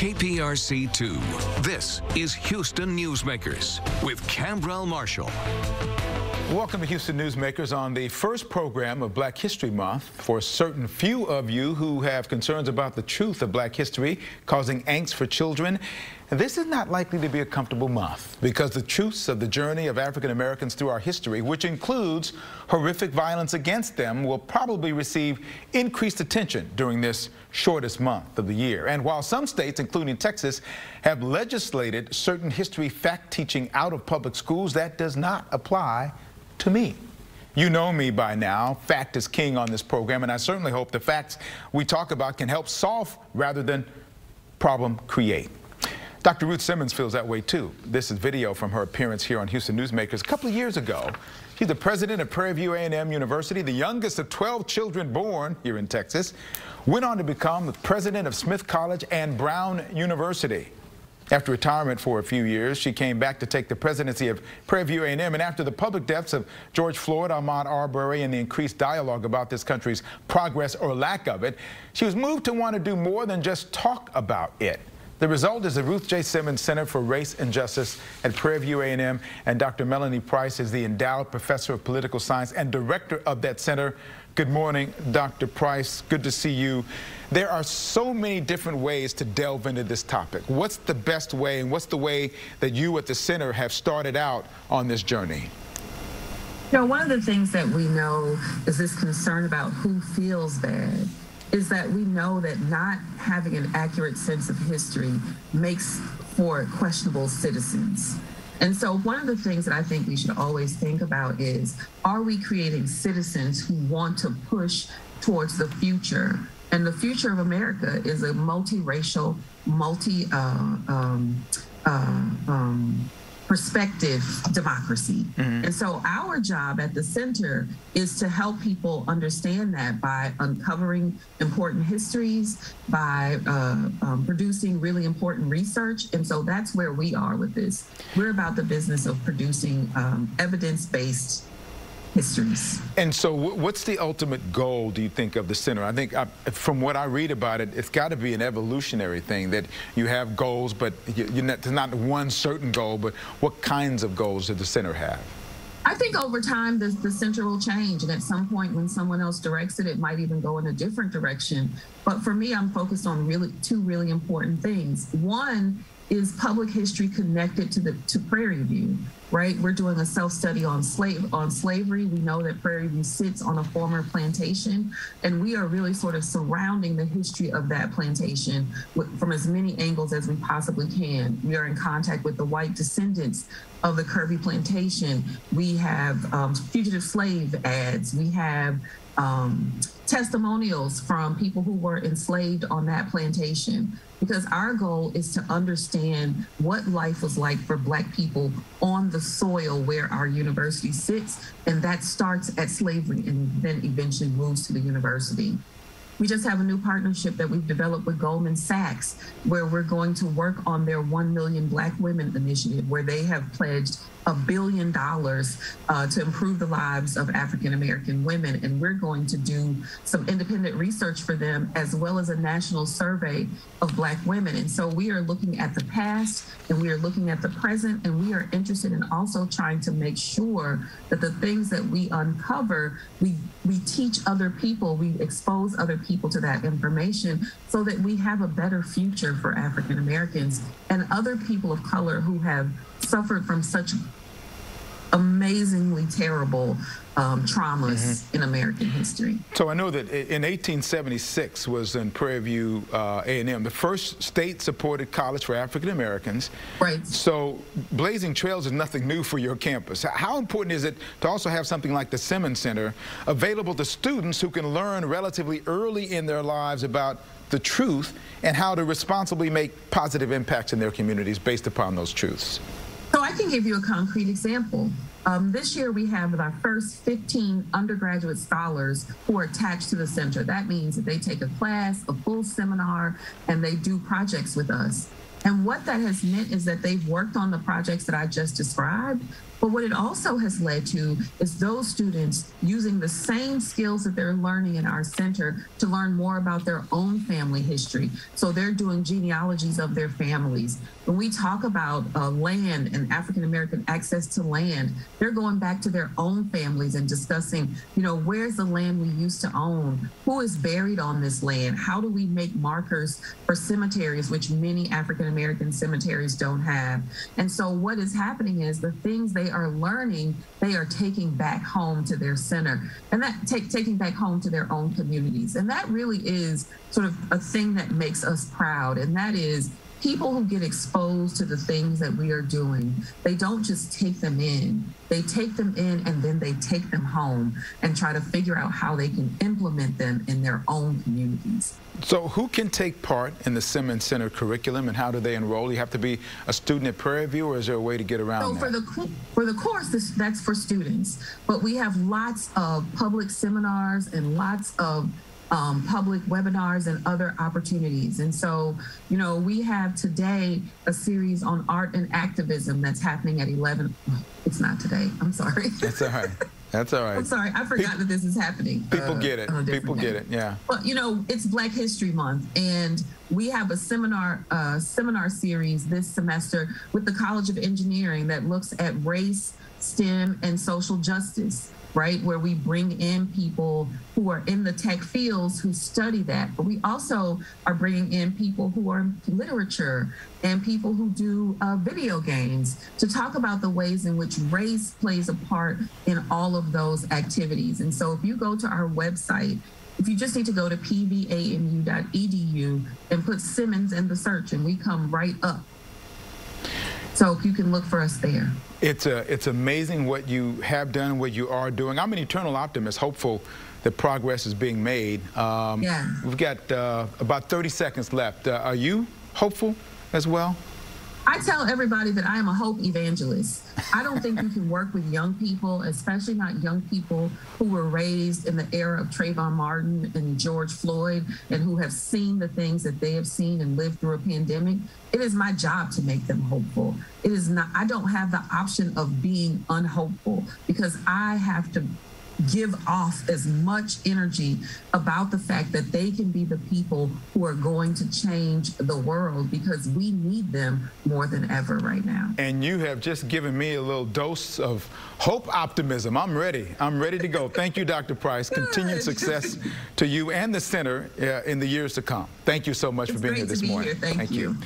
KPRC 2. This is Houston Newsmakers with Cambrell Marshall. Welcome to Houston Newsmakers on the first program of Black History Month. For a certain few of you who have concerns about the truth of Black history causing angst for children, this is not likely to be a comfortable month because the truths of the journey of African Americans through our history, which includes horrific violence against them, will probably receive increased attention during this shortest month of the year. And while some states, including Texas, have legislated certain history fact teaching out of public schools, that does not apply to me. You know me by now. Fact is king on this program, and I certainly hope the facts we talk about can help solve rather than problem create. Dr. Ruth Simmons feels that way too. This is video from her appearance here on Houston Newsmakers a couple of years ago. She's the president of Prairie View A&M University, the youngest of 12 children born here in Texas. Went on to become the president of Smith College and Brown University. After retirement for a few years, she came back to take the presidency of Prairie View A&M, and after the public deaths of George Floyd, Ahmaud Arbery, and the increased dialogue about this country's progress or lack of it, she was moved to want to do more than just talk about it. The result is the Ruth J. Simmons Center for Race and Justice at Prairie View A&M, and Dr. Melanie Price is the endowed professor of political science and director of that center. Good morning, Dr. Price. Good to see you. There are so many different ways to delve into this topic. What's the best way, and what's the way that you at the center have started out on this journey? You know, one of the things that we know is this concern about who feels bad, is that we know that not having an accurate sense of history makes for questionable citizens. And so one of the things that I think we should always think about is, are we creating citizens who want to push towards the future? And the future of America is a multiracial, perspective democracy. And so our job at the center is to help people understand that by uncovering important histories, by producing really important research. And so that's where we are with this. We're about the business of producing evidence-based histories. And so what's the ultimate goal, do you think, of the center? I think from what I read about it, it's got to be an evolutionary thing, that you have goals, but there's not one certain goal, but what kinds of goals does the center have? I think over time, the center will change. And at some point when someone else directs it, it might even go in a different direction. But for me, I'm focused on two really important things. One is public history connected to Prairie View, right? We're doing a self-study on slavery. We know that Prairie View sits on a former plantation, and we are really sort of surrounding the history of that plantation from as many angles as we possibly can. We are in contact with the white descendants of the Kirby plantation. We have fugitive slave ads. We have testimonials from people who were enslaved on that plantation, because our goal is to understand what life was like for Black people on the soil where our university sits, and that starts at slavery and then eventually moves to the university. We just have a new partnership that we've developed with Goldman Sachs, where we're going to work on their 1 Million Black Women initiative, where they have pledged $1 billion to improve the lives of African American women. And we're going to do some independent research for them, as well as a national survey of Black women. And so we are looking at the past, and we are looking at the present, and we are interested in also trying to make sure that the things that we uncover, we teach other people, we expose other people to that information, so that we have a better future for African Americans and other people of color who have suffered from such amazingly terrible traumas in American history. So I know that in 1876 was in Prairie View A&M, the first state-supported college for African Americans. Right. So blazing trails is nothing new for your campus. How important is it to also have something like the Simmons Center available to students who can learn relatively early in their lives about the truth and how to responsibly make positive impacts in their communities based upon those truths? So I can give you a concrete example. This year we have our first 15 undergraduate scholars who are attached to the center. That means that they take a class, a full seminar, and they do projects with us. And what that has meant is that they've worked on the projects that I just described, But what it also has led to is those students using the same skills that they're learning in our center to learn more about their own family history. So they're doing genealogies of their families. When we talk about land and African-American access to land, they're going back to their own families and discussing, where's the land we used to own? Who is buried on this land? How do we make markers for cemeteries, which many African-American cemeteries don't have? And so what is happening is the things they are learning, they are taking back home to their center, and that taking back home to their own communities. And that really is sort of a thing that makes us proud, and that is people who get exposed to the things that we are doing. They don't just take them in. They take them in and then they take them home and try to figure out how they can implement them in their own communities. So who can take part in the Simmons Center curriculum, and how do they enroll? You have to be a student at Prairie View, or is there a way to get around that? For the course, that's for students. But we have lots of public seminars and lots of public webinars and other opportunities. And so, we have today a series on art and activism that's happening at 11. It's not today. I'm sorry. That's all right. That's all right. I'm sorry. I forgot that this is happening. People get it. People get it. Yeah. But, it's Black History Month, and we have a seminar series this semester with the College of Engineering that looks at race, STEM, and social justice, right? Where we bring in people who are in the tech fields who study that. But we also are bringing in people who are in literature and people who do video games to talk about the ways in which race plays a part in all of those activities. And so if you go to our website, if you just need to go to pvamu.edu and put Simmons in the search, and we come right up. So you can look for us there. It's amazing what you have done, what you are doing. I'm an eternal optimist, hopeful that progress is being made. Yeah. We've got about 30 seconds left. Are you hopeful as well? I tell everybody that I am a hope evangelist. I don't think you can work with young people, especially not young people who were raised in the era of Trayvon Martin and George Floyd, and who have seen the things that they have seen and lived through a pandemic. It is my job to make them hopeful. It is not, I don't have the option of being unhopeful, because I have to give off as much energy about the fact that they can be the people who are going to change the world, because we need them more than ever right now. And you have just given me a little dose of hope optimism. I'm ready. I'm ready to go. Thank you, Dr. Price. Continued success to you and the center in the years to come. Thank you so much for being here this morning. Thank you.